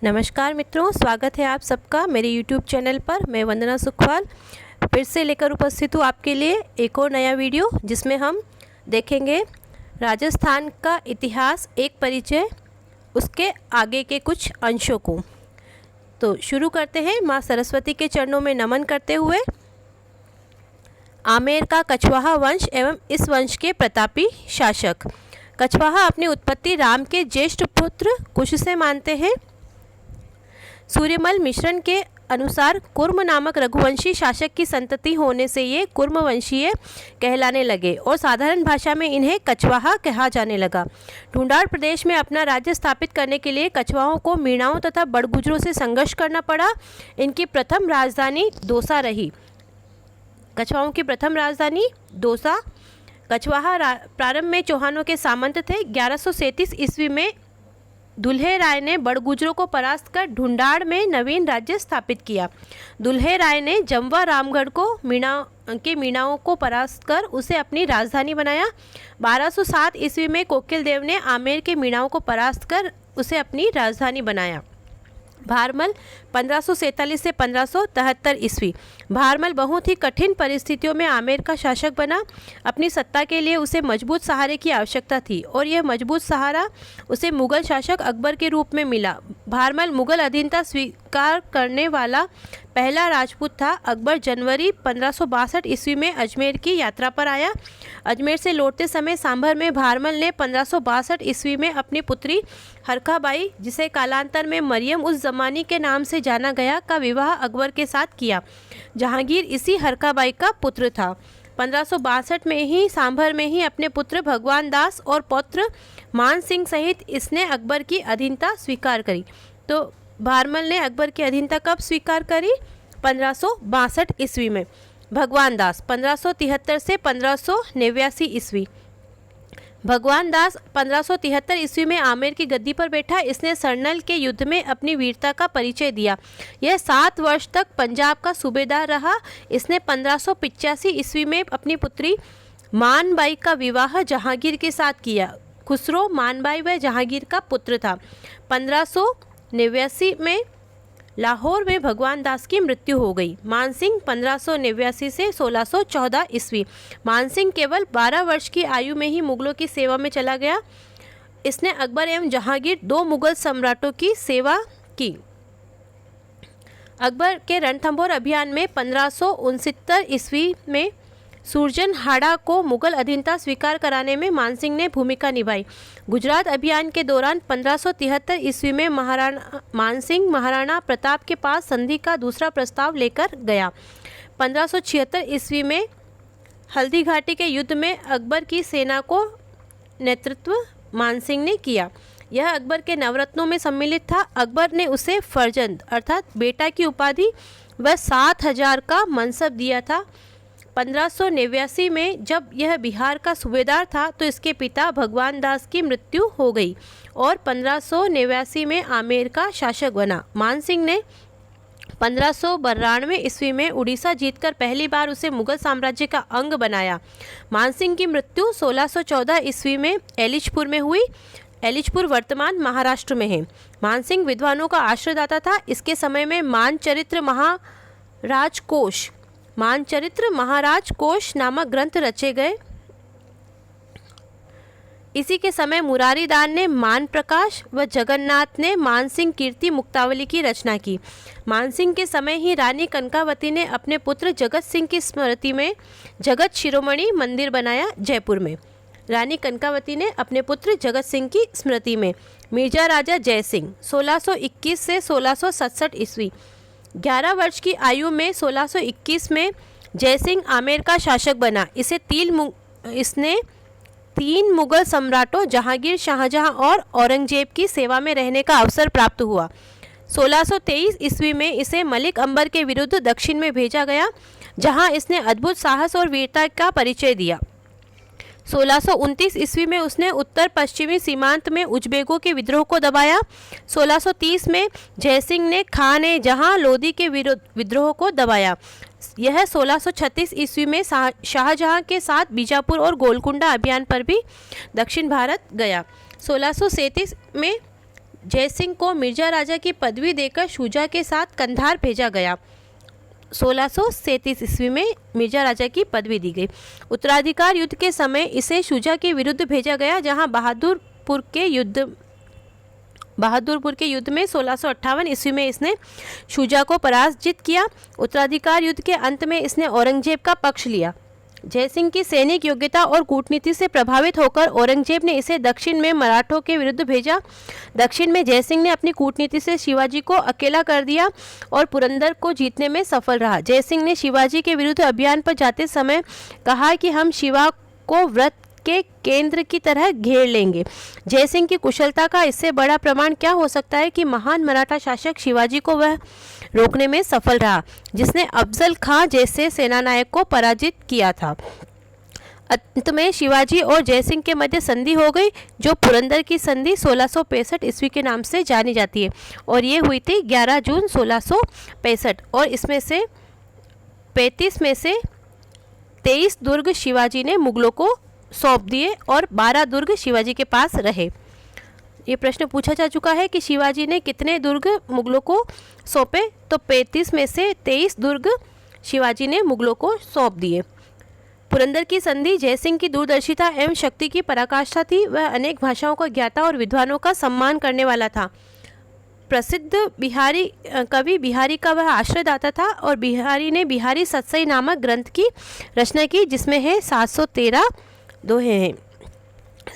नमस्कार मित्रों, स्वागत है आप सबका मेरे YouTube चैनल पर। मैं वंदना सुखवाल फिर से लेकर उपस्थित हूँ आपके लिए एक और नया वीडियो, जिसमें हम देखेंगे राजस्थान का इतिहास, एक परिचय, उसके आगे के कुछ अंशों को। तो शुरू करते हैं माँ सरस्वती के चरणों में नमन करते हुए। आमेर का कछवाहा वंश एवं इस वंश के प्रतापी शासक। कछवाहा अपनी उत्पत्ति राम के ज्येष्ठ पुत्र कुश से मानते हैं। सूर्यमल मिश्रण के अनुसार कुर्म नामक रघुवंशी शासक की संतति होने से ये कुर्म वंशीय कहलाने लगे और साधारण भाषा में इन्हें कछवाहा कहा जाने लगा। ढूंढाड़ प्रदेश में अपना राज्य स्थापित करने के लिए कछवाहों को मीणाओं तथा बड़गुजरों से संघर्ष करना पड़ा। इनकी प्रथम राजधानी दौसा रही। कछवाहों की प्रथम राजधानी दौसा। कछवाहा प्रारंभ में चौहानों के सामंत थे। 1137 ईस्वी में दुल्हे राय ने बड़गुजरों को परास्त कर ढूंढाड़ में नवीन राज्य स्थापित किया। दुल्हे राय ने जमवा रामगढ़ को मीणाओं को परास्त कर उसे अपनी राजधानी बनाया। 1207 ईस्वी में कोकिल देव ने आमेर के मीणाओं को परास्त कर उसे अपनी राजधानी बनाया। भारमल 1547 से 1573 ईस्वी। भारमल बहुत ही कठिन परिस्थितियों में आमेर का शासक बना। अपनी सत्ता के लिए उसे मजबूत सहारे की आवश्यकता थी और यह मजबूत सहारा उसे मुगल शासक अकबर के रूप में मिला। भारमल मुगल अधीनता स्वीकार करने वाला पहला राजपूत था। अकबर जनवरी 1562 ईस्वी में अजमेर की यात्रा पर आया। अजमेर से लौटते समय सांभर में भारमल ने 1562 ईस्वी में अपनी पुत्री हरखाबाई, जिसे कालांतर में मरियम उस जमानी के नाम से जाना गया, का विवाह अकबर के साथ किया। जहांगीर इसी हरखाबाई का पुत्र था। 1562 में ही सांभर में ही अपने पुत्र भगवान दास और पौत्र मान सिंह सहित इसने अकबर की अधीनता स्वीकार करी। तो भारमल ने अकबर की अधीनता कब स्वीकार करी? 1562 ईस्वी में। भगवान दास 1573 से 1589 ईस्वी। भगवान दास 1573 ईस्वी में आमेर की गद्दी पर बैठा। इसने सरनल के युद्ध में अपनी वीरता का परिचय दिया। यह 7 वर्ष तक पंजाब का सूबेदार रहा। इसने 1585 ईस्वी में अपनी पुत्री मानबाई का विवाह जहांगीर के साथ किया। खुसरो मानबाई व जहांगीर का पुत्र था। 1589 में लाहौर में भगवान दास की मृत्यु हो गई। मानसिंह 1589 से 1614 ईस्वी। मानसिंह केवल 12 वर्ष की आयु में ही मुगलों की सेवा में चला गया। इसने अकबर एवं जहांगीर 2 मुगल सम्राटों की सेवा की। अकबर के रणथंभौर अभियान में 1569 ईस्वी में सूरजनहाड़ा को मुगल अधीनता स्वीकार कराने में मानसिंह ने भूमिका निभाई। गुजरात अभियान के दौरान 1573 ईस्वी में मानसिंह महाराणा प्रताप के पास संधि का दूसरा प्रस्ताव लेकर गया। 1576 ईस्वी में हल्दी घाटी के युद्ध में अकबर की सेना को नेतृत्व मानसिंह ने किया। यह अकबर के नवरत्नों में सम्मिलित था। अकबर ने उसे फर्जंद अर्थात बेटा की उपाधि व 7000 का मनसब दिया था। 1589 में जब यह बिहार का सूबेदार था तो इसके पिता भगवान दास की मृत्यु हो गई और 1589 में आमेर का शासक बना। मानसिंह ने 1592 ईस्वी में उड़ीसा जीतकर पहली बार उसे मुगल साम्राज्य का अंग बनाया। मानसिंह की मृत्यु 1614 ईस्वी में एलिचपुर में हुई। एलिचपुर वर्तमान महाराष्ट्र में है। मानसिंह विद्वानों का आश्रयदाता था। इसके समय में मानचरित्र महाराज कोश नामक ग्रंथ रचे गए। इसी के समय मुरारीदान ने मान प्रकाश व जगन्नाथ ने मानसिंह कीर्ति मुक्तावली की रचना की। मानसिंह के समय ही रानी कनकावती ने अपने पुत्र जगत सिंह की स्मृति में जगत शिरोमणि मंदिर बनाया जयपुर में। रानी कनकावती ने अपने पुत्र जगत सिंह की स्मृति में। मिर्जा राजा जय सिंह 1621 से 1667 ईस्वी। 11 वर्ष की आयु में 1621 में जयसिंह आमेर का शासक बना। इसने 3 मुगल सम्राटों जहांगीर, शाहजहां और औरंगजेब की सेवा में रहने का अवसर प्राप्त हुआ। 1623 ईस्वी में इसे मलिक अंबर के विरुद्ध दक्षिण में भेजा गया, जहां इसने अद्भुत साहस और वीरता का परिचय दिया। 1629 ईस्वी में उसने उत्तर पश्चिमी सीमांत में उज्बेकों के विद्रोह को दबाया। 1630 में जयसिंह ने खान जहां लोदी के विद्रोह को दबाया। यह 1636 ईस्वी में शाहजहां के साथ बीजापुर और गोलकुंडा अभियान पर भी दक्षिण भारत गया। 1637 में जयसिंह को मिर्जा राजा की पदवी देकर शुजा के साथ कंधार भेजा गया। 1637 ईस्वी में मिर्जा राजा की पदवी दी गई। उत्तराधिकार युद्ध के समय इसे शुजा के विरुद्ध भेजा गया, जहां बहादुरपुर के युद्ध में 1658 ईस्वी में इसने शुजा को पराजित किया। उत्तराधिकार युद्ध के अंत में इसने औरंगजेब का पक्ष लिया। जयसिंह की सैनिक योग्यता और कूटनीति से प्रभावित होकर औरंगजेब ने इसे दक्षिण में मराठों के विरुद्ध भेजा। दक्षिण में जयसिंह ने अपनी कूटनीति से शिवाजी को अकेला कर दिया और पुरंदर को जीतने में सफल रहा। जयसिंह ने शिवाजी के विरुद्ध अभियान पर जाते समय कहा कि हम शिवा को व्रत के केंद्र की तरह घेर लेंगे। जयसिंह की कुशलता का इससे बड़ा प्रमाण क्या हो सकता है कि महान मराठा शासक शिवाजी को वह रोकने में सफल रहा, जिसने अफजल खां जैसे सेनानायक को पराजित किया था। अंत में शिवाजी और जयसिंह के मध्य संधि हो गई, जो पुरंदर की संधि 1665 ईस्वी के नाम से जानी जाती है, और ये हुई थी 11 जून 1665। और इसमें से 35 में से 23 दुर्ग शिवाजी ने मुगलों को सौंप दिए और 12 दुर्ग शिवाजी के पास रहे। ये प्रश्न पूछा जा चुका है कि शिवाजी ने कितने दुर्ग मुगलों को सौंपे, तो 35 में से 23 दुर्ग शिवाजी ने मुगलों को सौंप दिए। पुरंदर की संधि जयसिंह की दूरदर्शिता एवं शक्ति की पराकाष्ठा थी। वह अनेक भाषाओं का ज्ञाता और विद्वानों का सम्मान करने वाला था। प्रसिद्ध बिहारी कवि बिहारी का वह आश्रयदाता था और बिहारी ने बिहारी सत्सई नामक ग्रंथ की रचना की, जिसमें है 713 दोहे हैं।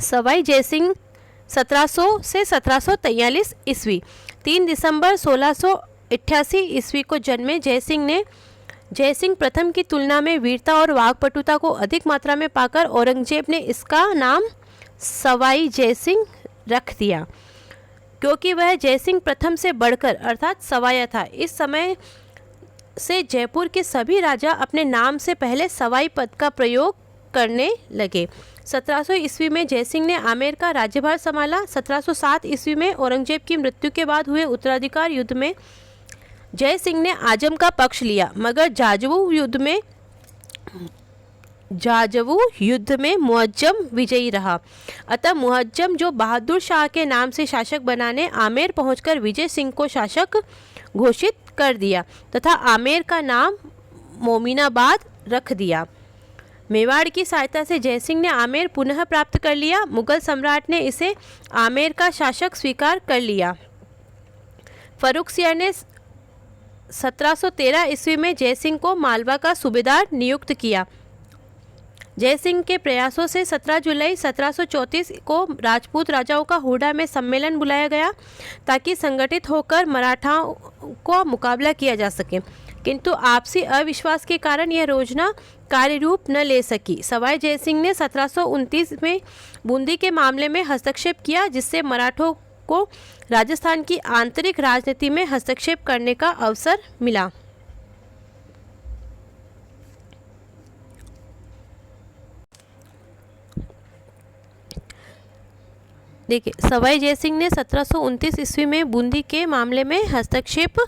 सवाई जयसिंह 1700 से 1743 ईस्वी। 3 दिसंबर 1688 ईस्वी को जन्मे जयसिंह प्रथम की तुलना में वीरता और वाक्पटुता को अधिक मात्रा में पाकर औरंगजेब ने इसका नाम सवाई जयसिंह रख दिया, क्योंकि वह जयसिंह प्रथम से बढ़कर अर्थात सवाया था। इस समय से जयपुर के सभी राजा अपने नाम से पहले सवाई पद का प्रयोग करने लगे। 1700 ईस्वी में जयसिंह ने आमेर का राज्यभार संभाला। 1707 ईस्वी में औरंगजेब की मृत्यु के बाद हुए उत्तराधिकार युद्ध में जयसिंह ने आजम का पक्ष लिया, मगर जाजवू युद्ध में मुअज्जम विजयी रहा। अतः मुअज्जम, जो बहादुर शाह के नाम से शासक बना, ने आमेर पहुंचकर विजय सिंह को शासक घोषित कर दिया तथा आमेर का नाम मोमिनाबाद रख दिया। मेवाड़ की सहायता से जयसिंह ने आमेर पुनः प्राप्त कर लिया। मुगल सम्राट ने इसे आमेर का शासक स्वीकार कर लिया। फर्रुखसियार ने 1713 ईस्वी में जयसिंह को मालवा का सूबेदार नियुक्त किया। जयसिंह के प्रयासों से 17 जुलाई 1734 को राजपूत राजाओं का हुडा में सम्मेलन बुलाया गया, ताकि संगठित होकर मराठाओं को मुकाबला किया जा सके, किंतु आपसी अविश्वास के कारण यह योजना कार्य रूप न ले सकी। सवाई जयसिंह ने 1729 में बूंदी के मामले में हस्तक्षेप किया, जिससे मराठों को राजस्थान की आंतरिक राजनीति में हस्तक्षेप करने का अवसर मिला। देखिए, सवाई जयसिंह ने 1729 ईस्वी में बूंदी के मामले में हस्तक्षेप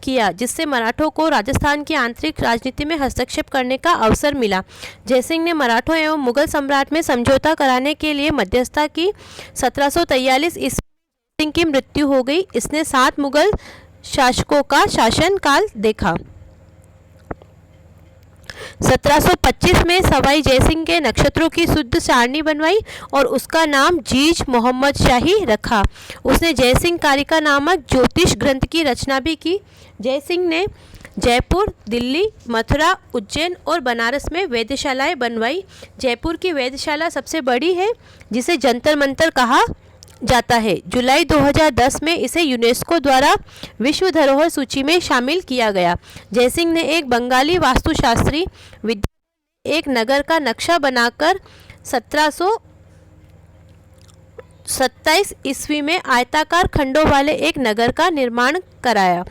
किया, जिससे मराठों को राजस्थान की आंतरिक राजनीति में हस्तक्षेप करने का अवसर मिला। जयसिंह ने मराठों एवं मुगल सम्राट में समझौता कराने के लिए मध्यस्थता की। 1743 ईस्वी में की मृत्यु हो गई। इसने 7 मुगल शासकों का शासनकाल देखा। 1725 में सवाई जयसिंह के नक्षत्रों की शुद्ध सारणी बनवाई और उसका नाम जीज मोहम्मद शाही रखा। उसने जयसिंह कारिका नामक ज्योतिष ग्रंथ की रचना भी की। जयसिंह ने जयपुर, दिल्ली, मथुरा, उज्जैन और बनारस में वेधशालाएं बनवाई। जयपुर की वेधशाला सबसे बड़ी है, जिसे जंतर मंतर कहा जाता है। जुलाई 2010 में इसे यूनेस्को द्वारा विश्व धरोहर सूची में शामिल किया गया। जयसिंह ने एक बंगाली वास्तुशास्त्री एक नगर का नक्शा बनाकर 1727 ईस्वी में आयताकार खंडों वाले एक नगर का निर्माण कराया,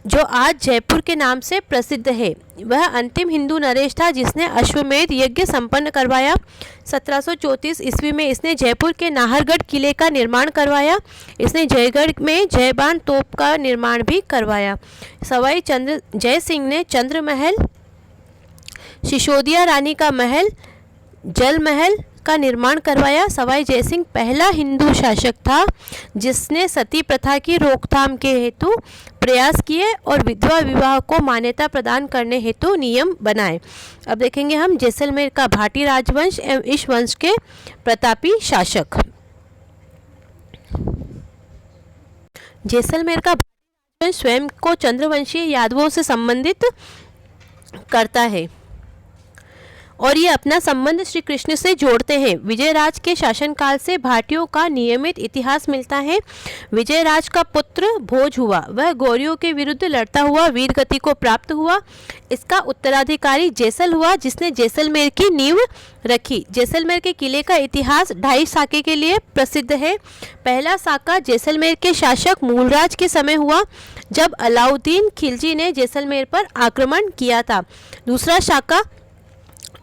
जो आज जयपुर के नाम से प्रसिद्ध है। वह अंतिम हिंदू नरेश था जिसने अश्वमेध यज्ञ संपन्न करवाया। 1734 ईस्वी में इसने जयपुर के नाहरगढ़ किले का निर्माण करवाया। इसने जयगढ़ में जयबान तोप का निर्माण भी करवाया। सवाई जयसिंह ने चंद्र महल, सिसोदिया रानी का महल, जल महल, का निर्माण करवाया। सवाई जयसिंह पहला हिंदू शासक था जिसने सती प्रथा की रोकथाम के हेतु प्रयास किए और विधवा विवाह को मान्यता प्रदान करने हेतु नियम बनाए। अब देखेंगे हम जैसलमेर का भाटी राजवंश एवं इस वंश के प्रतापी शासक। जैसलमेर का भाटी राजवंश स्वयं को चंद्रवंशीय यादवों से संबंधित करता है और ये अपना संबंध श्री कृष्ण से जोड़ते हैं। विजयराज के शासनकाल से भाटियों का नियमित इतिहास मिलता है। विजयराज का पुत्र भोज हुआ, वह गौरियों के विरुद्ध लड़ता हुआ वीर गति को प्राप्त हुआ। इसका उत्तराधिकारी जैसल हुआ जिसने जैसलमेर की नींव रखी। जैसलमेर के किले का इतिहास 2.5 साके के लिए प्रसिद्ध है। पहला साका जैसलमेर के शासक मूलराज के समय हुआ जब अलाउद्दीन खिलजी ने जैसलमेर पर आक्रमण किया था। दूसरा साका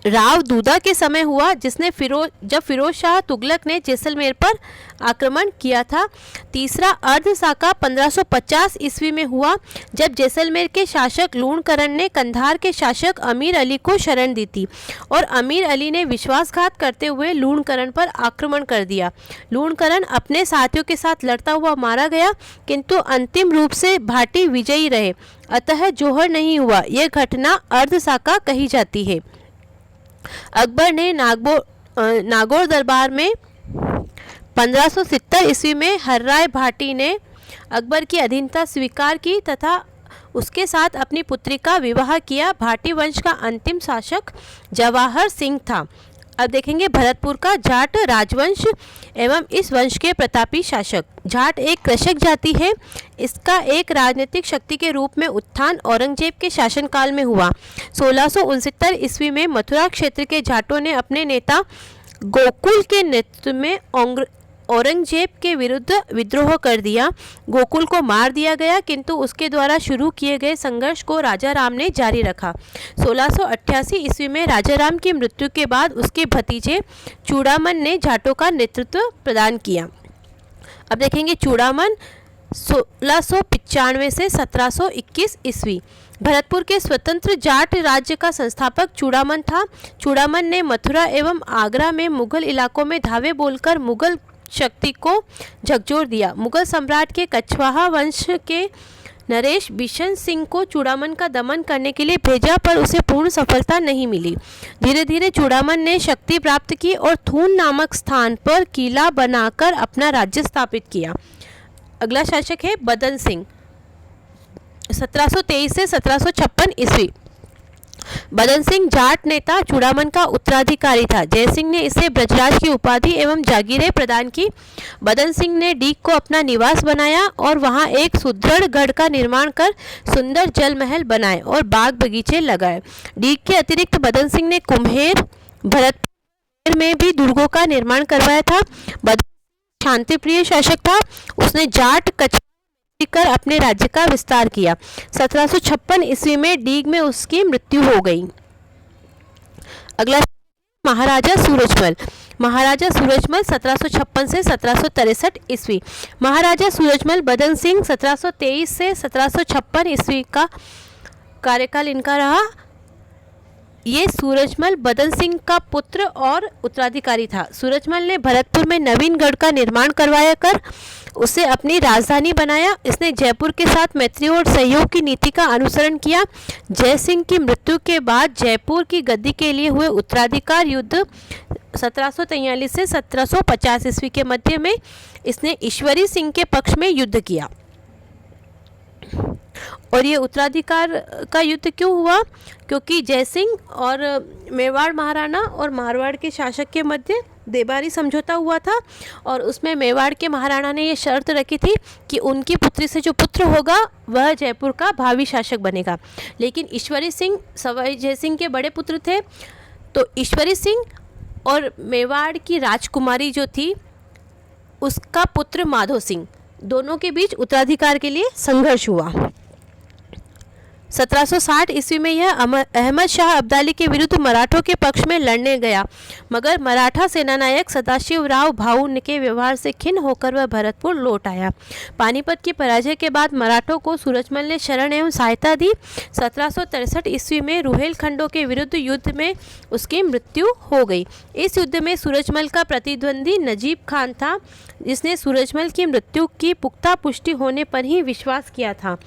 राव दूदा के समय हुआ जिसने जब फिरोज शाह तुगलक ने जैसलमेर पर आक्रमण किया था। तीसरा अर्ध साका 1550 ईस्वी में हुआ जब जैसलमेर के शासक लूणकरण ने कंधार के शासक अमीर अली को शरण दी थी और अमीर अली ने विश्वासघात करते हुए लूणकरण पर आक्रमण कर दिया। लूणकरण अपने साथियों के साथ लड़ता हुआ मारा गया किंतु अंतिम रूप से भाटी विजयी रहे, अतः जौहर नहीं हुआ। यह घटना अर्ध साका कही जाती है। अकबर ने नागौर दरबार में 1570 ईस्वी में हर्राय भाटी ने अकबर की अधीनता स्वीकार की तथा उसके साथ अपनी पुत्री का विवाह किया। भाटी वंश का अंतिम शासक जवाहर सिंह था। अब देखेंगे भरतपुर का जाट राजवंश एवं इस वंश के प्रतापी शासक। जाट एक कृषक जाति है। इसका एक राजनीतिक शक्ति के रूप में उत्थान औरंगजेब के शासनकाल में हुआ। 1669 ईस्वी में मथुरा क्षेत्र के जाटों ने अपने नेता गोकुल के नेतृत्व में औरंगजेब के विरुद्ध विद्रोह कर दिया। गोकुल को मार दिया गया किंतु उसके द्वारा शुरू किए गए संघर्ष को राजा राम ने जारी रखा। 1688 ईस्वी में राजा राम की मृत्यु के बाद उसके भतीजे चूड़ामन ने जाटों का नेतृत्व प्रदान किया। अब देखेंगे चूड़ामन 1695 से 1721 ईस्वी। भरतपुर के स्वतंत्र जाट राज्य का संस्थापक चूड़ामन था। चूड़ामन ने मथुरा एवं आगरा में मुगल इलाकों में धावे बोलकर मुगल शक्ति को झकझोर दिया। मुगल सम्राट के कछवाहा वंश के नरेश बिशन सिंह को चूड़ामन का दमन करने के लिए भेजा पर उसे पूर्ण सफलता नहीं मिली। धीरे धीरे चूड़ामन ने शक्ति प्राप्त की और थून नामक स्थान पर किला बनाकर अपना राज्य स्थापित किया। अगला शासक है बदन सिंह 1723 से 1756 ईस्वी। बदन सिंह जाट नेता चूड़ामन का उत्तराधिकारी था। जयसिंह ने इसे ब्रजराज की उपाधि एवं जागीरें प्रदान की। बदन सिंह ने डीग को अपना निवास बनाया और वहां एक सुदृढ़ गढ़ का निर्माण कर सुंदर जल महल बनाए और बाग बगीचे लगाए। डीग के अतिरिक्त बदन सिंह ने कुम्हेर भरतपुर में भी दुर्गों का निर्माण करवाया था। बदन शांतिप्रिय शासक था। उसने जाट कच्छ कर अपने राज्य का विस्तार किया। 1756 ईस्वी में डीग में उसकी मृत्यु हो गई। अगला महाराजा सूरजमल। महाराजा सूरजमल 1756 से 1763 ईस्वी। महाराजा सूरजमल बदन सिंह 1723 से 1756 ईस्वी का कार्यकाल इनका रहा। ये सूरजमल बदन सिंह का पुत्र और उत्तराधिकारी था। सूरजमल ने भरतपुर में नवीन गढ़ का निर्माण करवाया कर उसे अपनी राजधानी बनाया। इसने जयपुर के साथ मैत्री और सहयोग की नीति का अनुसरण किया। जय सिंह की मृत्यु के बाद जयपुर की गद्दी के लिए हुए उत्तराधिकार युद्ध 1743 से 1750 ईस्वी के मध्य में इसने ईश्वरी सिंह के पक्ष में युद्ध किया। और ये उत्तराधिकार का युद्ध क्यों हुआ? क्योंकि जयसिंह और मेवाड़ महाराणा और मारवाड़ के शासक के मध्य देबारी समझौता हुआ था और उसमें मेवाड़ के महाराणा ने ये शर्त रखी थी कि उनकी पुत्री से जो पुत्र होगा वह जयपुर का भावी शासक बनेगा। लेकिन ईश्वरी सिंह सवाई जयसिंह के बड़े पुत्र थे, तो ईश्वरी सिंह और मेवाड़ की राजकुमारी जो थी उसका पुत्र माधो सिंह, दोनों के बीच उत्तराधिकार के लिए संघर्ष हुआ। 1760 ईस्वी में यह अहमद शाह अब्दाली के विरुद्ध मराठों के पक्ष में लड़ने गया, मगर मराठा सेनानायक सदाशिवराव भाऊ के व्यवहार से खिन्न होकर वह भरतपुर लौट आया। पानीपत की पराजय के बाद मराठों को सूरजमल ने शरण एवं सहायता दी। 1763 ईस्वी में रुहेलखंडों के विरुद्ध युद्ध में उसकी मृत्यु हो गई। इस युद्ध में सूरजमल का प्रतिद्वंदी नजीब खान था, जिसने सूरजमल की मृत्यु की पुख्ता पुष्टि होने पर ही विश्वास किया था।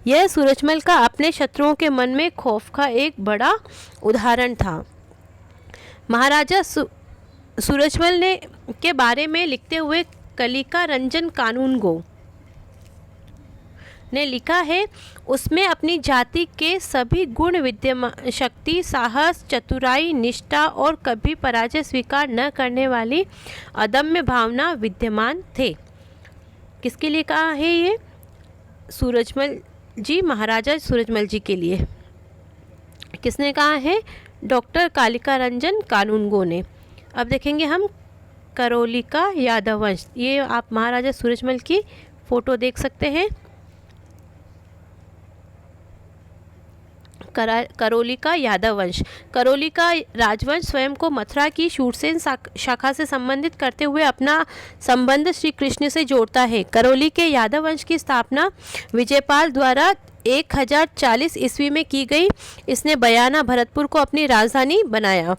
यह सूरजमल का अपने शत्रुओं के मन में खौफ का एक बड़ा उदाहरण था। महाराजा सूरजमल ने के बारे में लिखते हुए कलिका रंजन कानूनगो ने लिखा है, उसमें अपनी जाति के सभी गुण विद्यमान, शक्ति, साहस, चतुराई, निष्ठा और कभी पराजय स्वीकार न करने वाली अदम्य भावना विद्यमान थे। किसके लिए कहा है ये? सूरजमल जी, महाराजा सूरजमल जी के लिए। किसने कहा है? डॉक्टर कालिका रंजन कानूनगो ने। अब देखेंगे हम करौली का यादव वंश। ये आप महाराजा सूरजमल की फ़ोटो देख सकते हैं। करौली का यादव वंश। करौली का राजवंश स्वयं को मथुरा की शूरसेन शाखा से संबंधित करते हुए अपना संबंध श्री कृष्ण से जोड़ता है। करौली के यादव वंश की स्थापना विजयपाल द्वारा 1040 ईस्वी में की गई। इसने बयाना भरतपुर को अपनी राजधानी बनाया।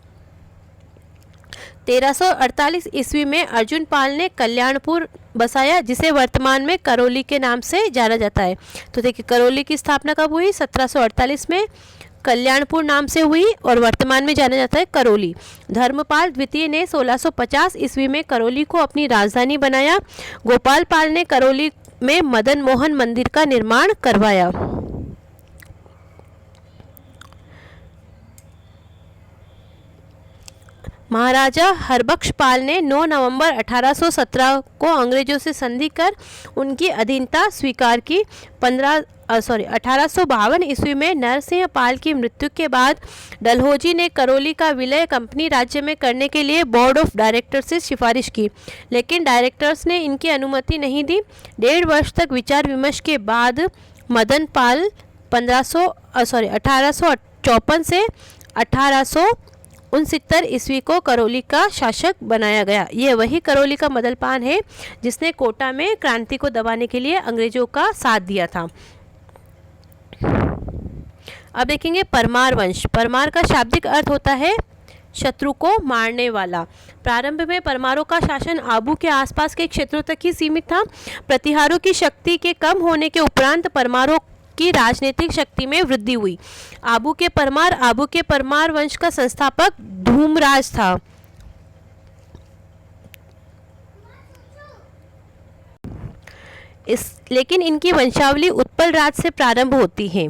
1348 ईस्वी में अर्जुन पाल ने कल्याणपुर बसाया, जिसे वर्तमान में करौली के नाम से जाना जाता है। तो देखिए, करौली की स्थापना कब हुई? 1748 में। कल्याणपुर नाम से हुई और वर्तमान में जाना जाता है करौली। धर्मपाल द्वितीय ने 1650 ईस्वी में करौली को अपनी राजधानी बनाया। गोपाल पाल ने करौली में मदन मोहन मंदिर का निर्माण करवाया। महाराजा हरबख्श पाल ने 9 नवंबर 1817 को अंग्रेजों से संधि कर उनकी अधीनता स्वीकार की। 1852 ईस्वी में नरसिंह पाल की मृत्यु के बाद डलहौजी ने करौली का विलय कंपनी राज्य में करने के लिए बोर्ड ऑफ डायरेक्टर्स से सिफारिश की, लेकिन डायरेक्टर्स ने इनकी अनुमति नहीं दी। 1.5 वर्ष तक विचार विमर्श के बाद मदन पाल 1854 से 1869 ईस्वी को करौली का शासक बनाया गया। यह वही करौली का मदन पाल है जिसने कोटा में क्रांति को दबाने के लिए अंग्रेजों का साथ दिया था। अब देखेंगे परमार वंश। परमार का शाब्दिक अर्थ होता है शत्रु को मारने वाला। प्रारंभ में परमारों का शासन आबू के आसपास के क्षेत्रों तक ही सीमित था। प्रतिहारों की शक्ति के कम होने के उपरांत परमारों की राजनीतिक शक्ति में वृद्धि हुई। आबू के परमार वंश का संस्थापक धूमराज था। लेकिन इनकी वंशावली उत्पल राज से प्रारंभ होती है।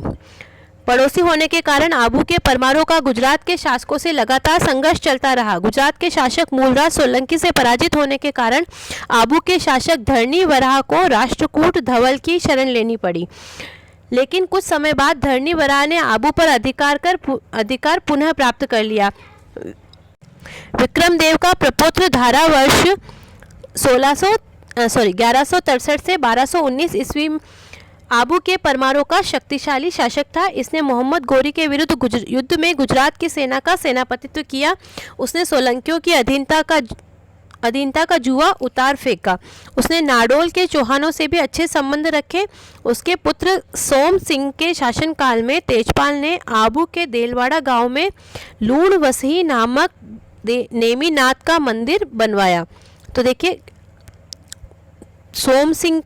पड़ोसी होने के कारण आबू के परमारों का गुजरात के शासकों से लगातार संघर्ष चलता रहा। गुजरात के शासक मूलराज सोलंकी से पराजित होने के कारण आबू के शासक धरणी वराह को राष्ट्रकूट धवल की शरण लेनी पड़ी। लेकिन कुछ समय बाद धरणी वराह ने आबू पर अधिकार पुनः प्राप्त कर लिया। विक्रमदेव का प्रपौत्र धारा वर्ष 1163 से 1219 ईस्वी आबू के परमारों का शक्तिशाली शासक था। इसने मोहम्मद गोरी के विरुद्ध युद्ध में गुजरात की सेना का सेनापतित्व किया। उसने सोलंकियों की अधीनता का जुआ उतार फेंका। उसने नाडोल के चौहानों से भी अच्छे संबंध रखे। उसके पुत्र सोम सिंह के शासनकाल में तेजपाल ने आबू के देलवाड़ा गांव में लूण वसही नामक नेमीनाथ का मंदिर बनवाया। तो देखिए, सोम सिंह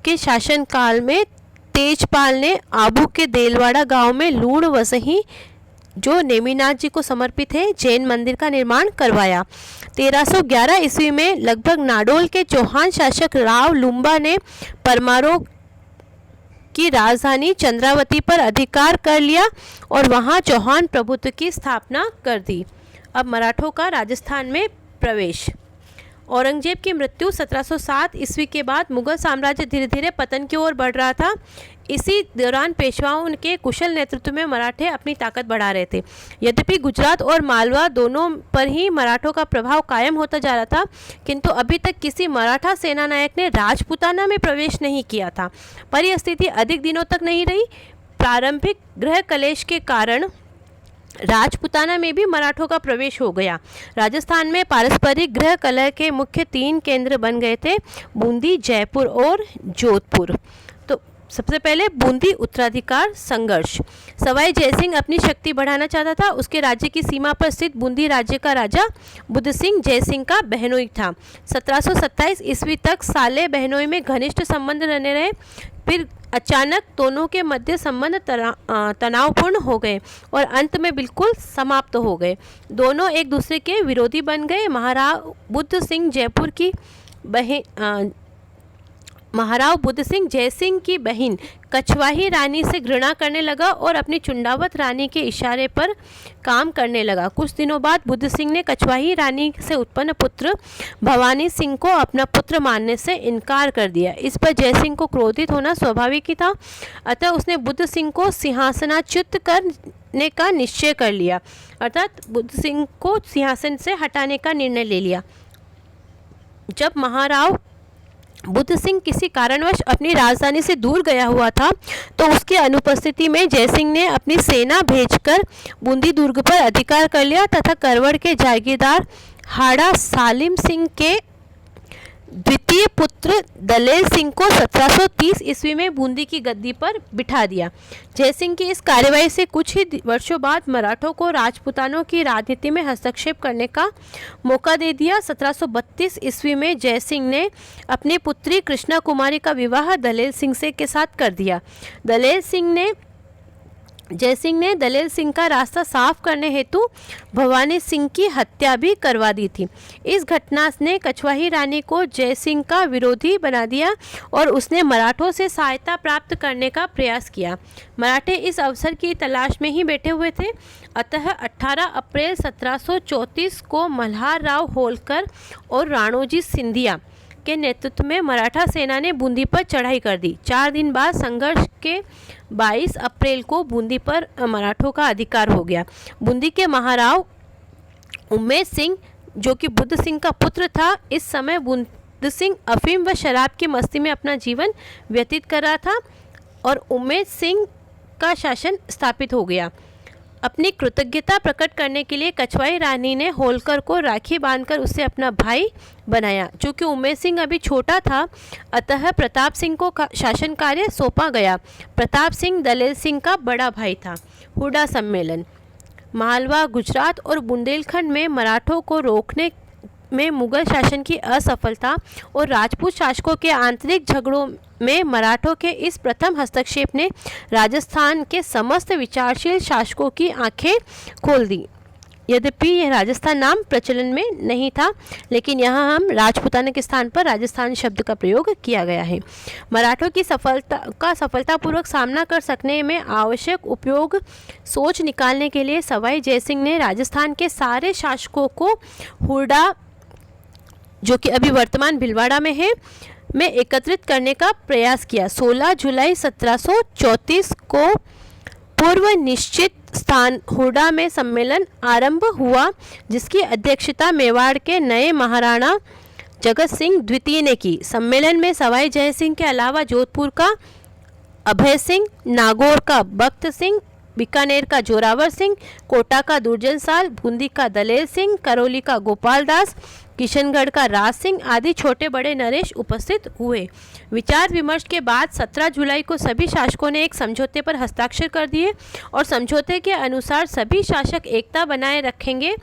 के शासनकाल में तेजपाल ने आबू के देलवाड़ा गांव में लूण वसही, जो नेमीनाथ जी को समर्पित है, जैन मंदिर का निर्माण करवाया। 1311 ईस्वी में लगभग नाडोल के चौहान शासक राव लुम्बा ने परमारों की राजधानी चंद्रावती पर अधिकार कर लिया और वहां चौहान प्रभुत्व की स्थापना कर दी। अब मराठों का राजस्थान में प्रवेश। औरंगजेब की मृत्यु 1707 ईस्वी के बाद मुगल साम्राज्य धीरे धीरे पतन की ओर बढ़ रहा था। इसी दौरान पेशवाओं के कुशल नेतृत्व में मराठे अपनी ताकत बढ़ा रहे थे। यद्यपि गुजरात और मालवा दोनों पर ही मराठों का प्रभाव कायम होता जा रहा था, किंतु अभी तक किसी मराठा सेनानायक ने राजपूताना में प्रवेश नहीं किया था। पर यह स्थिति अधिक दिनों तक नहीं रही। प्रारंभिक गृह कलेश के कारण राजपूताना में भी मराठों का प्रवेश हो गया। राजस्थान में पारस्परिक गृह कलह के मुख्य 3 केंद्र बन गए थे, बूंदी, जयपुर और जोधपुर। तो सबसे पहले बूंदी उत्तराधिकार संघर्ष। सवाई जयसिंह अपनी शक्ति बढ़ाना चाहता था। उसके राज्य की सीमा पर स्थित बूंदी राज्य का राजा बुद्ध सिंह जयसिंह का बहनोई था। 1727 ईस्वी तक साले बहनोई में घनिष्ठ संबंध रहने रहे। फिर अचानक दोनों के मध्य संबंध तनावपूर्ण हो गए और अंत में बिल्कुल समाप्त हो गए। दोनों एक दूसरे के विरोधी बन गए। महाराव बुद्ध सिंह जयसिंह की बहन कछवाही रानी से घृणा करने लगा और अपनी चुंडावत रानी के इशारे पर काम करने लगा। कुछ दिनों बाद बुद्ध सिंह ने कछवाही रानी से उत्पन्न पुत्र भवानी सिंह को अपना पुत्र मानने से इनकार कर दिया। इस पर जयसिंह को क्रोधित होना स्वाभाविक ही था। अतः उसने बुद्ध सिंह को सिंहासनाच्युत करने का निश्चय कर लिया, अर्थात बुद्ध सिंह को सिंहासन से हटाने का निर्णय ले लिया। जब महाराव बुद्ध सिंह किसी कारणवश अपनी राजधानी से दूर गया हुआ था, तो उसकी अनुपस्थिति में जयसिंह ने अपनी सेना भेजकर बूंदी दुर्ग पर अधिकार कर लिया तथा करवड़ के जागीरदार हाड़ा सालिम सिंह के द्वितीय पुत्र दलेल सिंह को 1730 ईस्वी में बूंदी की गद्दी पर बिठा दिया। जयसिंह की इस कार्यवाही से कुछ ही वर्षों बाद मराठों को राजपूतानों की राजनीति में हस्तक्षेप करने का मौका दे दिया। 1732 ईस्वी में जयसिंह ने अपनी पुत्री कृष्णा कुमारी का विवाह दलेल सिंह से के साथ कर दिया। जयसिंह ने दलेल सिंह का रास्ता साफ करने हेतु भवानी सिंह की हत्या भी करवा दी थी। इस घटना ने कछवाही रानी को जयसिंह का विरोधी बना दिया और उसने मराठों से सहायता प्राप्त करने का प्रयास किया। मराठे इस अवसर की तलाश में ही बैठे हुए थे। अतः 18 अप्रैल 1734 को मल्हार राव होलकर और राणोजी सिंधिया के नेतृत्व में मराठा सेना ने बूंदी पर चढ़ाई कर दी। 4 दिन बाद संघर्ष के 22 अप्रैल को बूंदी पर मराठों का अधिकार हो गया। बूंदी के महाराव उम्मेद सिंह, जो कि बुद्ध सिंह का पुत्र था, इस समय बुद्ध सिंह अफीम व शराब की मस्ती में अपना जीवन व्यतीत कर रहा था और उम्मेद सिंह का शासन स्थापित हो गया। अपनी कृतज्ञता प्रकट करने के लिए कछवाही रानी ने होलकर को राखी बांधकर उसे अपना भाई बनाया। चूँकि उम्मेद सिंह अभी छोटा था, अतः प्रताप सिंह को शासन कार्य सौंपा गया। प्रताप सिंह दलेल सिंह का बड़ा भाई था। हुडा सम्मेलन। मालवा, गुजरात और बुंदेलखंड में मराठों को रोकने में मुगल शासन की असफलता और राजपूत शासकों के आंतरिक झगड़ों में मराठों के इस प्रथम हस्तक्षेप ने राजस्थान के समस्त विचारशील शासकों की आंखें खोल दी। यद्यपि यह राजस्थान नाम प्रचलन में नहीं था, लेकिन यहाँ हम राजपूताना के स्थान पर राजस्थान शब्द का प्रयोग किया गया है। मराठों की सफलतापूर्वक सामना कर सकने में आवश्यक उपयोग सोच निकालने के लिए सवाई जयसिंह ने राजस्थान के सारे शासकों को हुडा, जो कि अभी वर्तमान भिलवाड़ा में है, में एकत्रित करने का प्रयास किया। 16 जुलाई 1734 को पूर्व निश्चित स्थान हुडा में सम्मेलन आरंभ हुआ, जिसकी अध्यक्षता मेवाड़ के नए महाराणा जगत सिंह द्वितीय ने की। सम्मेलन में सवाई जय सिंह के अलावा जोधपुर का अभय सिंह, नागौर का बख्त सिंह, बीकानेर का जोरावर सिंह, कोटा का दुर्जन साल, बूंदी का दलेल सिंह, करौली का गोपाल दास, किशनगढ़ का राज सिंह आदि छोटे बड़े नरेश उपस्थित हुए। विचार विमर्श के बाद 17 जुलाई को सभी शासकों ने एक समझौते पर हस्ताक्षर कर दिए और समझौते के अनुसार सभी शासक एकता बनाए रखेंगे।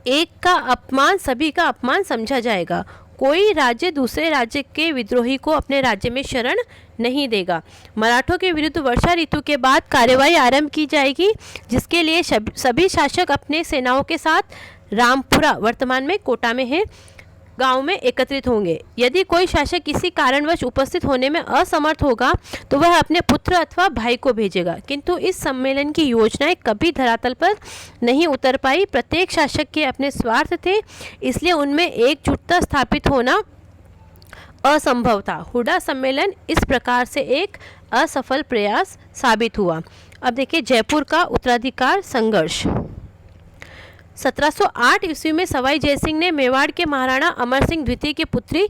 एक का अपमान सभी का अपमान समझा जाएगा। कोई राज्य दूसरे राज्य के विद्रोही को अपने राज्य में शरण नहीं देगा। मराठों के विरुद्ध वर्षा ऋतु के बाद कार्यवाही आरंभ की जाएगी, जिसके लिए सभी शासक अपने सेनाओं के साथ रामपुरा, वर्तमान में कोटा में है, गांव में एकत्रित होंगे। यदि कोई शासक किसी कारणवश उपस्थित होने में असमर्थ होगा तो वह अपने पुत्र अथवा भाई को भेजेगा। किंतु इस सम्मेलन की योजनाएं कभी धरातल पर नहीं उतर पाई। प्रत्येक शासक के अपने स्वार्थ थे, इसलिए उनमें एकजुटता स्थापित होना असंभव था। हुडा सम्मेलन इस प्रकार से एक असफल प्रयास साबित हुआ। अब देखिए जयपुर का उत्तराधिकार संघर्ष। 1708 ईस्वी में सवाई जयसिंह ने मेवाड़ के महाराणा अमर सिंह द्वितीय की पुत्री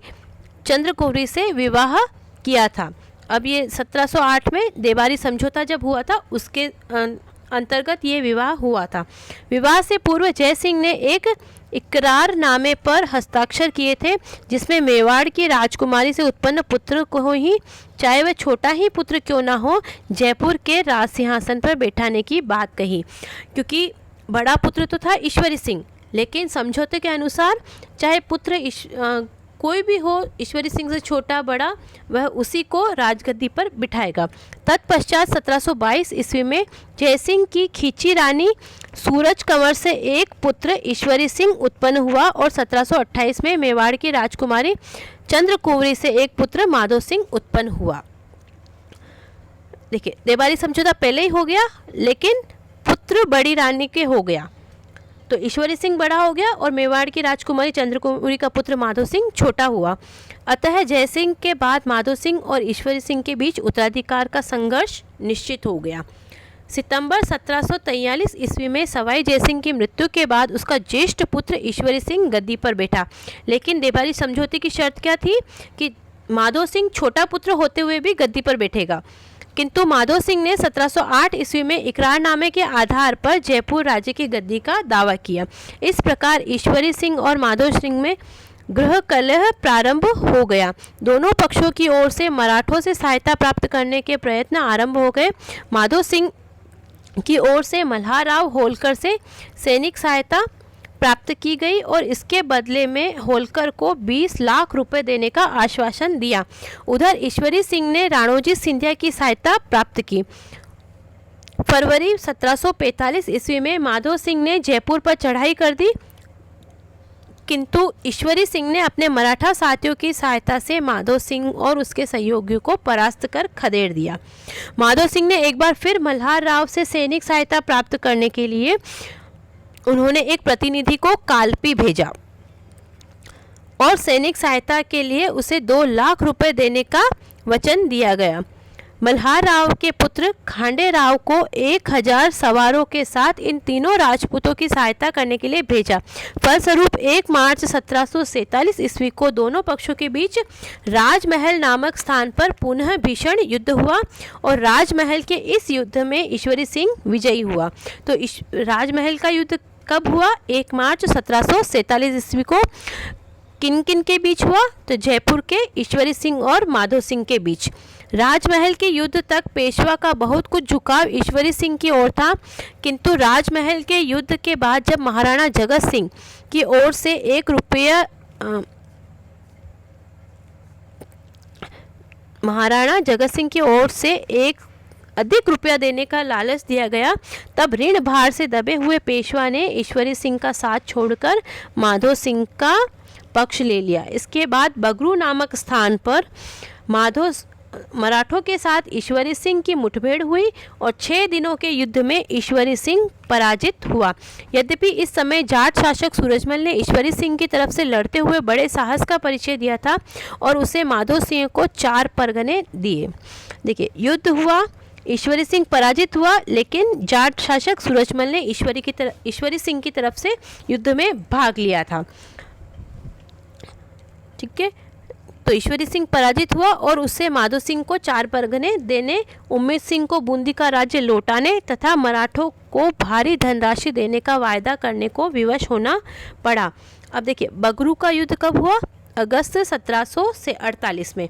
चंद्रकौरी से विवाह किया था। अब ये 1708 में देवारी समझौता जब हुआ था उसके अंतर्गत ये विवाह हुआ था। विवाह से पूर्व जयसिंह ने एक इकरारनामे पर हस्ताक्षर किए थे, जिसमें मेवाड़ की राजकुमारी से उत्पन्न पुत्र को ही, चाहे वह छोटा ही पुत्र क्यों ना हो, जयपुर के राज सिंहासन पर बैठाने की बात कही। क्योंकि बड़ा पुत्र तो था ईश्वरी सिंह, लेकिन समझौते के अनुसार चाहे पुत्र कोई भी हो, ईश्वरी सिंह से छोटा बड़ा, वह उसी को राजगद्दी पर बिठाएगा। तत्पश्चात 1722 ईस्वी में जयसिंह की खींची रानी सूरज कंवर से एक पुत्र ईश्वरी सिंह उत्पन्न हुआ और 1728 में मेवाड़ की राजकुमारी चंद्रकौरी से एक पुत्र माधव सिंह उत्पन्न हुआ। देखिए देवारी समझौता पहले ही हो गया, लेकिन पुत्र बड़ी रानी के हो गया, तो ईश्वरी सिंह बड़ा हो गया और मेवाड़ की राजकुमारी चंद्रकौरी का पुत्र माधव सिंह छोटा हुआ। अतः जयसिंह के बाद माधव सिंह और ईश्वरी सिंह के बीच उत्तराधिकार का संघर्ष निश्चित हो गया। सितंबर 1743 ईस्वी में सवाई जयसिंह की मृत्यु के बाद उसका ज्येष्ठ पुत्र ईश्वरी सिंह गद्दी पर बैठा। लेकिन देवारी समझौते की शर्त क्या थी कि माधव सिंह छोटा पुत्र होते हुए भी गद्दी पर बैठेगा। किंतु माधव सिंह ने 1708 ईस्वी में इकरारनामे के आधार पर जयपुर राज्य की गद्दी का दावा किया। इस प्रकार ईश्वरी सिंह और माधव सिंह में गृह कलह प्रारंभ हो गया। दोनों पक्षों की ओर से मराठों से सहायता प्राप्त करने के प्रयत्न आरंभ हो गए। माधव सिंह की ओर से मल्हारराव होलकर से सैनिक सहायता प्राप्त की गई और इसके बदले में होलकर को 20 लाख रुपए देने का आश्वासन दिया। उधर ईश्वरी सिंह ने राणोजी सिंधिया की सहायता प्राप्त की। फरवरी 1745 ईस्वी में माधव सिंह ने जयपुर पर चढ़ाई कर दी, किंतु ईश्वरी सिंह ने अपने मराठा साथियों की सहायता से माधव सिंह और उसके सहयोगियों को परास्त कर खदेड़ दिया। माधव सिंह ने एक बार फिर मल्हारराव से सैनिक सहायता प्राप्त करने के लिए उन्होंने एक प्रतिनिधि को कालपी भेजा और सैनिक सहायता के लिए उसे 2 लाख रुपए देने का वचन दिया गया। मल्हारराव के पुत्र खांडेराव को 1000 सवारों के साथ इन तीनों राजपूतों की सहायता करने के लिए भेजा। फलस्वरूप 1 मार्च 1747 ईस्वी को दोनों पक्षों के बीच राजमहल नामक स्थान पर पुनः भीषण युद्ध हुआ और राजमहल के इस युद्ध में ईश्वरी सिंह विजयी हुआ। तो राजमहल का युद्ध कब हुआ? 1 मार्च 1747 ईस्वी को। किन किन के बीच हुआ? तो जयपुर के ईश्वरी सिंह और माधव सिंह के बीच। राजमहल के युद्ध तक पेशवा का बहुत कुछ झुकाव ईश्वरी सिंह की ओर था, किंतु राजमहल के युद्ध के बाद जब महाराणा जगत सिंह की ओर से एक अधिक रुपया देने का लालच दिया गया, तब ऋण भार से दबे हुए पेशवा ने ईश्वरी सिंह का साथ छोड़कर माधव सिंह का पक्ष ले लिया। इसके बाद बगरू नामक स्थान पर मराठों के साथ ईश्वरी सिंह की मुठभेड़ हुई और 6 दिनों के युद्ध में ईश्वरी सिंह पराजित हुआ। यद्यपि इस समय जाट शासक सूरजमल ने ईश्वरी सिंह की तरफ से लड़ते हुए बड़े साहस का परिचय दिया था और उसे माधव सिंह को 4 परगने दिए। देखिए युद्ध हुआ, ईश्वरी सिंह पराजित हुआ, लेकिन जाट शासक सूरजमल ने ईश्वरी सिंह की तरफ से युद्ध में भाग लिया था। ठीक है, तो ईश्वरी सिंह पराजित हुआ और उससे माधव सिंह को 4 परगने देने, उम्मीद सिंह को बूंदी का राज्य लौटाने तथा मराठों को भारी धनराशि देने का वायदा करने को विवश होना पड़ा। अब देखिए बगरू का युद्ध कब हुआ? अगस्त 1748 में।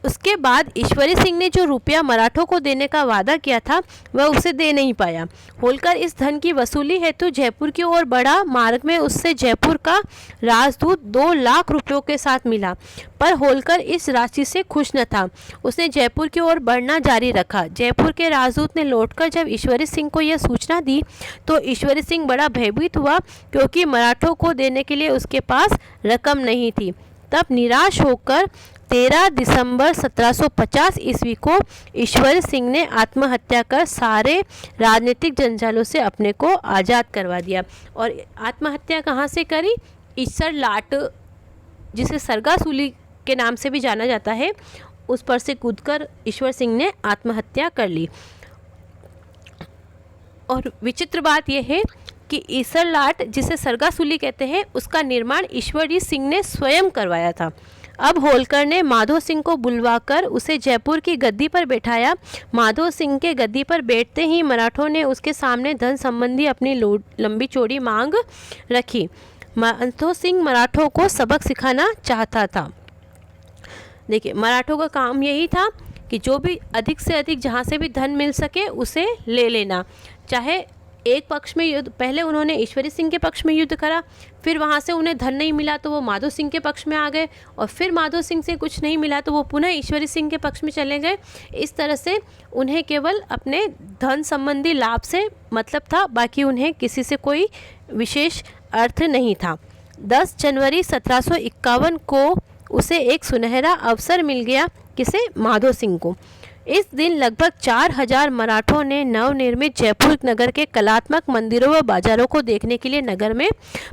उसके बाद ईश्वरी सिंह ने जो रुपया मराठों को देने का वादा किया था वह उसे दे नहीं पाया। होलकर इस धन की वसूली हेतु जयपुर की ओर बढ़ा। मार्ग में उससे जयपुर का राजदूत 2 लाख रुपयों के साथ मिला, पर होलकर इस राशि से खुश न था। उसने जयपुर की ओर बढ़ना जारी रखा। जयपुर के राजदूत ने लौटकर जब ईश्वरी सिंह को यह सूचना दी तो ईश्वरी सिंह बड़ा भयभीत हुआ, क्योंकि मराठों को देने के लिए उसके पास रकम नहीं थी। तब निराश होकर 13 दिसंबर 1750 ईस्वी को ईश्वर सिंह ने आत्महत्या कर सारे राजनीतिक जंजालों से अपने को आज़ाद करवा दिया। और आत्महत्या कहाँ से करी? ईसर लाट, जिसे सरगासूली के नाम से भी जाना जाता है, उस पर से कूदकर ईश्वर सिंह ने आत्महत्या कर ली। और विचित्र बात यह है कि ईसर लाट, जिसे सरगासूली कहते हैं, उसका निर्माण ईश्वरी सिंह ने स्वयं करवाया था। अब होलकर ने माधो सिंह को बुलवाकर उसे जयपुर की गद्दी पर बैठाया। माधो सिंह के गद्दी पर बैठते ही मराठों ने उसके सामने धन संबंधी अपनी लंबी चौड़ी मांग रखी। माधो सिंह मराठों को सबक सिखाना चाहता था। देखिए, मराठों का काम यही था कि जो भी अधिक से अधिक जहाँ से भी धन मिल सके उसे ले लेना। चाहे एक पक्ष में युद्ध, पहले उन्होंने ईश्वरी सिंह के पक्ष में युद्ध करा, फिर वहाँ से उन्हें धन नहीं मिला तो वो माधो सिंह के पक्ष में आ गए, और फिर माधो सिंह से कुछ नहीं मिला तो वो पुनः ईश्वरी सिंह के पक्ष में चले गए। इस तरह से उन्हें केवल अपने धन संबंधी लाभ से मतलब था, बाकी उन्हें किसी से कोई विशेष अर्थ नहीं था। 10 जनवरी 1751 को उसे एक सुनहरा अवसर मिल गया। किसे? माधो सिंह को। इस दिन लगभग 4000 मराठों ने नवनिर्मित जयपुर नगर के कलात्मक मंदिरों व बाजारों को देखने के लिए नगर में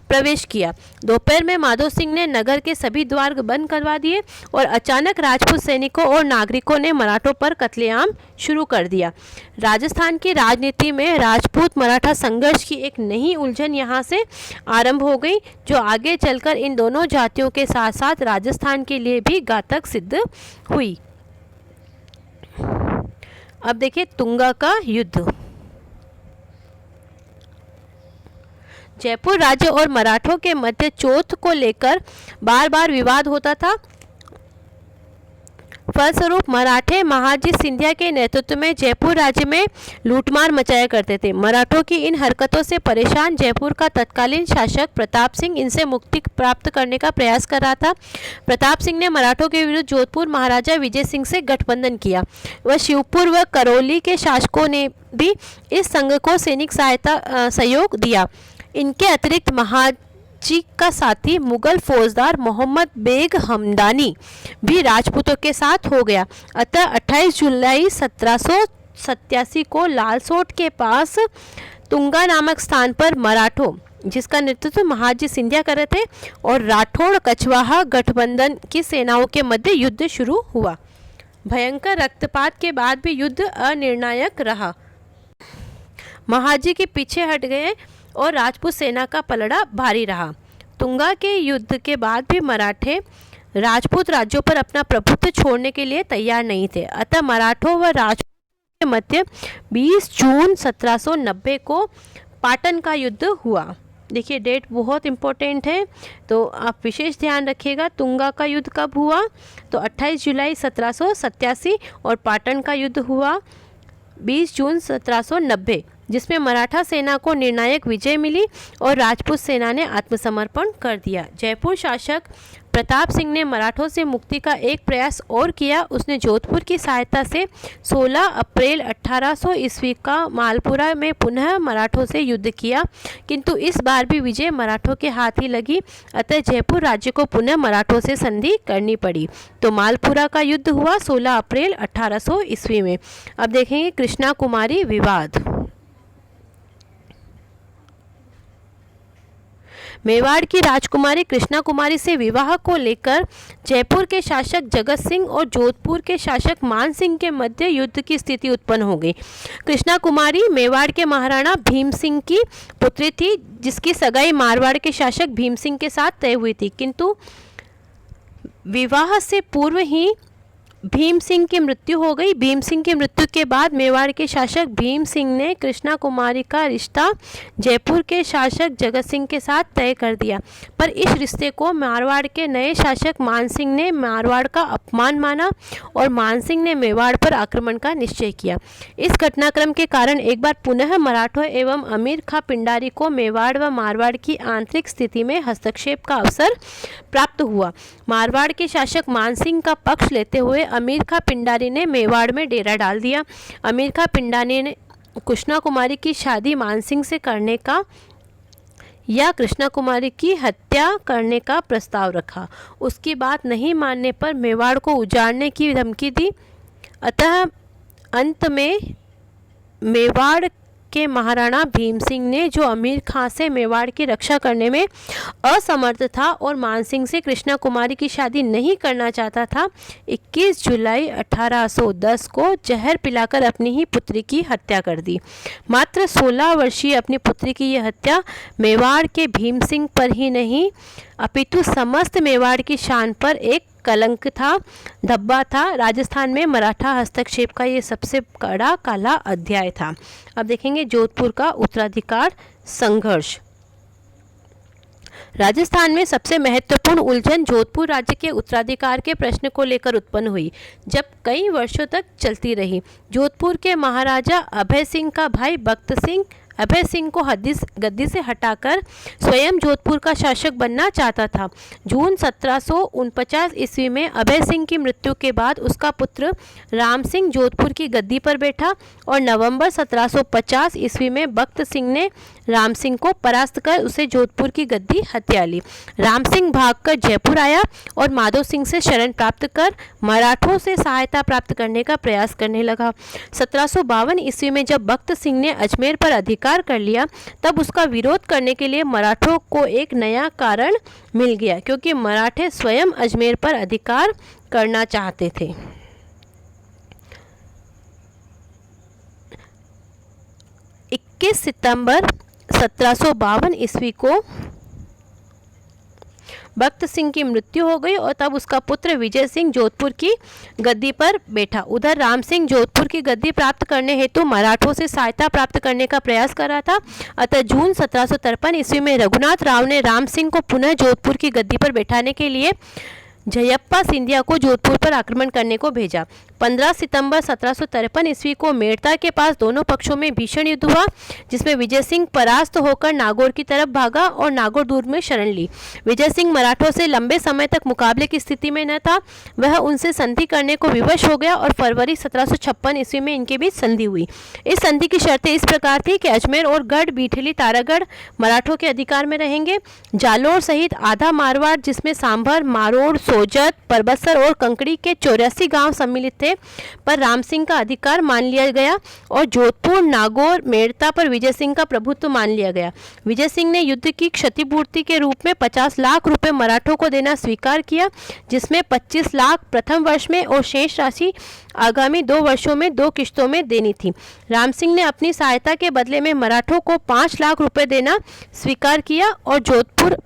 प्रवेश किया। दोपहर में माधो सिंह ने नगर के सभी द्वार बंद करवा दिए और अचानक राजपूत सैनिकों और नागरिकों ने मराठों पर कत्लेआम शुरू कर दिया। राजस्थान की राजनीति में राजपूत मराठा संघर्ष की एक नई उलझन यहाँ से आरंभ हो गई, जो आगे चलकर इन दोनों जातियों के साथ साथ राजस्थान के लिए भी घातक सिद्ध हुई। अब देखिए तुंगा का युद्ध। जयपुर राज्य और मराठों के मध्य चौथ को लेकर बार बार विवाद होता था। फलस्वरूप मराठे महाजी सिंधिया के नेतृत्व में जयपुर राज्य में लूटमार मचाया करते थे। मराठों की इन हरकतों से परेशान जयपुर का तत्कालीन शासक प्रताप सिंह इनसे मुक्ति प्राप्त करने का प्रयास कर रहा था। प्रताप सिंह ने मराठों के विरुद्ध जोधपुर महाराजा विजय सिंह से गठबंधन किया। वह शिवपुर व करौली के शासकों ने भी इस संघ को सैनिक सहयोग दिया। इनके अतिरिक्त महाजी का साथी मुगल फौजदार मोहम्मद बेग हमदानी भी राजपूतों के साथ हो गया। अतः 28 जुलाई 1787 को लालसोट के पास तुंगा नामक स्थान पर मराठों, जिसका नेतृत्व महाजी सिंधिया कर रहे थे, और राठौड़ कछवाहा गठबंधन की सेनाओं के मध्य युद्ध शुरू हुआ। भयंकर रक्तपात के बाद भी युद्ध अनिर्णायक रहा। महाजी के पीछे हट गए और राजपूत सेना का पलड़ा भारी रहा। तुंगा के युद्ध के बाद भी मराठे राजपूत राज्यों पर अपना प्रभुत्व छोड़ने के लिए तैयार नहीं थे। अतः मराठों व राजपूत के मध्य 20 जून 1790 को पाटन का युद्ध हुआ। देखिए, डेट बहुत इम्पोर्टेंट है, तो आप विशेष ध्यान रखिएगा। तुंगा का युद्ध कब हुआ? तो 28 जुलाई 1787, और पाटन का युद्ध हुआ 20 जून 1790, जिसमें मराठा सेना को निर्णायक विजय मिली और राजपूत सेना ने आत्मसमर्पण कर दिया। जयपुर शासक प्रताप सिंह ने मराठों से मुक्ति का एक प्रयास और किया। उसने जोधपुर की सहायता से 16 अप्रैल 1800 ईस्वी का मालपुरा में पुनः मराठों से युद्ध किया, किंतु इस बार भी विजय मराठों के हाथ ही लगी। अतः जयपुर राज्य को पुनः मराठों से संधि करनी पड़ी। तो मालपुरा का युद्ध हुआ 16 अप्रैल 1800 ईस्वी में। अब देखेंगे कृष्णा कुमारी विवाद। मेवाड़ की राजकुमारी कृष्णा कुमारी से विवाह को लेकर जयपुर के शासक जगत सिंह और जोधपुर के शासक मान सिंह के मध्य युद्ध की स्थिति उत्पन्न हो गई। कृष्णा कुमारी मेवाड़ के महाराणा भीम सिंह की पुत्री थी, जिसकी सगाई मारवाड़ के शासक भीम सिंह के साथ तय हुई थी, किंतु विवाह से पूर्व ही भीम सिंह की मृत्यु हो गई। भीम सिंह की मृत्यु के बाद मेवाड़ के शासक भीम सिंह ने कृष्णा कुमारी का रिश्ता जयपुर के शासक जगत सिंह के साथ तय कर दिया, पर इस रिश्ते को मारवाड़ के नए शासक मान सिंह ने मारवाड़ का अपमान माना और मान सिंह ने मेवाड़ पर आक्रमण का निश्चय किया। इस घटनाक्रम के कारण एक बार पुनः मराठों एवं अमीर खां पिंडारी को मेवाड़ व मारवाड़ की आंतरिक स्थिति में हस्तक्षेप का अवसर प्राप्त हुआ। मारवाड़ के शासक मान सिंह का पक्ष लेते हुए अमीर खां पिंडारी ने मेवाड़ में डेरा डाल दिया। अमीर खां पिंडारी ने कृष्णा कुमारी की शादी मान सिंह से करने का या कृष्णा कुमारी की हत्या करने का प्रस्ताव रखा। उसकी बात नहीं मानने पर मेवाड़ को उजाड़ने की धमकी दी। अतः अंत में मेवाड़ के महाराणा भीम सिंह ने, जो अमीर खां से मेवाड़ की रक्षा करने में असमर्थ था और मान सिंह से कृष्णा कुमारी की शादी नहीं करना चाहता था, 21 जुलाई 1810 को जहर पिलाकर अपनी ही पुत्री की हत्या कर दी। मात्र 16 वर्षीय अपनी पुत्री की यह हत्या मेवाड़ के भीम सिंह पर ही नहीं अपितु समस्त मेवाड़ की शान पर एक कलंक था, धब्बा था। राजस्थान में मराठा हस्तक्षेप का ये सबसे बड़ा काला अध्याय था। अब देखेंगे जोधपुर का उत्तराधिकार संघर्ष। राजस्थान में सबसे महत्वपूर्ण उलझन जोधपुर राज्य के उत्तराधिकार के प्रश्न को लेकर उत्पन्न हुई, जब कई वर्षों तक चलती रही। जोधपुर के महाराजा अभय सिंह का भाई बख्त सिंह अभय सिंह को गद्दी से हटाकर स्वयं जोधपुर का शासक बनना चाहता था। जून 1749 ईस्वी में अभय सिंह की मृत्यु के बाद उसका पुत्र राम सिंह जोधपुर की गद्दी पर बैठा और नवंबर 1750 ईस्वी में बख्त सिंह ने राम सिंह को परास्त कर उसे जोधपुर की गद्दी हत्या ली। राम सिंह भागकर जयपुर आया और माधो सिंह से शरण प्राप्त कर मराठों से सहायता प्राप्त करने का प्रयास करने लगा। 1752 ईस्वी में जब बख्त सिंह ने अजमेर पर अधिकार कर लिया, तब उसका विरोध करने के लिए मराठों को एक नया कारण मिल गया, क्योंकि मराठे स्वयं अजमेर पर अधिकार करना चाहते थे। 21 सितंबर 1752 ईस्वी को बख्त सिंह की मृत्यु हो गई और तब उसका पुत्र विजय सिंह जोधपुर की गद्दी पर बैठा। उधर राम सिंह जोधपुर की गद्दी प्राप्त करने हेतु मराठों से सहायता प्राप्त करने का प्रयास कर रहा था। अतः जून 1753 ईस्वी में रघुनाथ राव ने राम सिंह को पुनः जोधपुर की गद्दी पर बैठाने के लिए जयप्पा सिंधिया को जोधपुर पर आक्रमण करने को भेजा। 15 सितंबर 1753 ईस्वी को मेड़ता के पास दोनों पक्षों में भीषण युद्ध हुआ, जिसमें विजय सिंह परास्त होकर नागौर की तरफ भागा और नागौर दुर्ग में शरण ली। विजय सिंह मराठों से लंबे समय तक मुकाबले की स्थिति में न था। वह उनसे संधि करने को विवश हो गया और फरवरी 1756 ईस्वी में इनके बीच संधि हुई। इस संधि की शर्तें इस प्रकार थी कि अजमेर और गढ़ बीठली तारागढ़ मराठों के अधिकार में रहेंगे। जालोर सहित आधा मारवाड़, जिसमें सांभर, मारोड़, सोजत, परबसर और कंकड़ी के 84 गांव सम्मिलित थे, पर राम सिंह का अधिकार मान लिया गया और जोधपुर, नागौर, मेड़ता पर विजय सिंह का प्रभुत्व मान लिया गया। विजय सिंह ने युद्ध की क्षतिपूर्ति के रूप में 50 लाख रुपए मराठों को देना स्वीकार किया, जिसमें 25 लाख प्रथम वर्ष में और शेष राशि आगामी 2 वर्षों में 2 किश्तों में देनी थी। राम सिंह ने अपनी सहायता के बदले में मराठों को 5 लाख रुपए देना स्वीकार किया और जोधपुर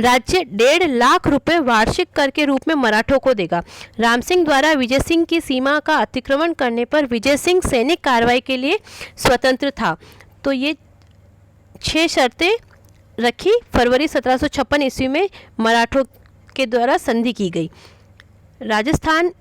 राज्य 1.5 लाख रुपए वार्षिक कर के रूप में मराठों को देगा। राम सिंह द्वारा विजय सिंह की सीमा का अतिक्रमण करने पर विजय सिंह सैनिक कार्रवाई के लिए स्वतंत्र था। तो ये 6 शर्तें रखी। फरवरी 1756 ईस्वी में मराठों के द्वारा संधि की गई। राजस्थान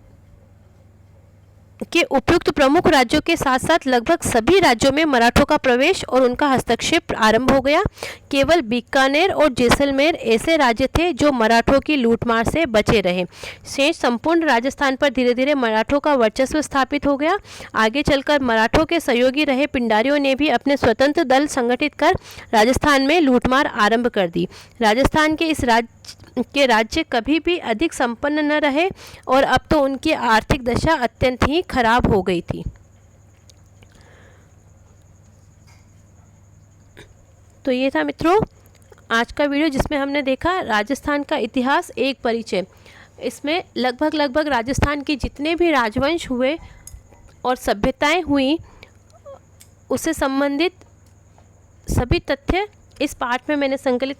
के उपयुक्त प्रमुख राज्यों के साथ साथ लगभग सभी राज्यों में मराठों का प्रवेश और उनका हस्तक्षेप आरंभ हो गया। केवल बीकानेर और जैसलमेर ऐसे राज्य थे जो मराठों की लूटमार से बचे रहे। शेष संपूर्ण राजस्थान पर धीरे धीरे मराठों का वर्चस्व स्थापित हो गया। आगे चलकर मराठों के सहयोगी रहे पिंडारियों ने भी अपने स्वतंत्र दल संगठित कर राजस्थान में लूटमार आरंभ कर दी। राजस्थान के इस राज्य कभी भी अधिक संपन्न न रहे और अब तो उनकी आर्थिक दशा अत्यंत ही खराब हो गई थी। तो ये था मित्रों आज का वीडियो, जिसमें हमने देखा राजस्थान का इतिहास, एक परिचय। इसमें लगभग राजस्थान के जितने भी राजवंश हुए और सभ्यताएं हुई, उससे संबंधित सभी तथ्य इस पाठ में मैंने संकलित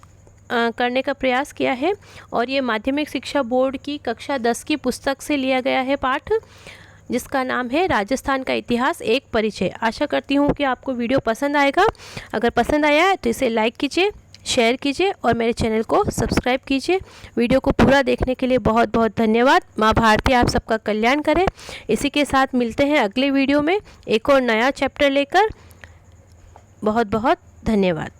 करने का प्रयास किया है और ये माध्यमिक शिक्षा बोर्ड की कक्षा 10 की पुस्तक से लिया गया है पाठ, जिसका नाम है राजस्थान का इतिहास एक परिचय। आशा करती हूँ कि आपको वीडियो पसंद आएगा। अगर पसंद आया है तो इसे लाइक कीजिए, शेयर कीजिए और मेरे चैनल को सब्सक्राइब कीजिए। वीडियो को पूरा देखने के लिए बहुत बहुत धन्यवाद। माँ भारती आप सबका कल्याण करे। इसी के साथ मिलते हैं अगले वीडियो में एक और नया चैप्टर लेकर। बहुत बहुत धन्यवाद।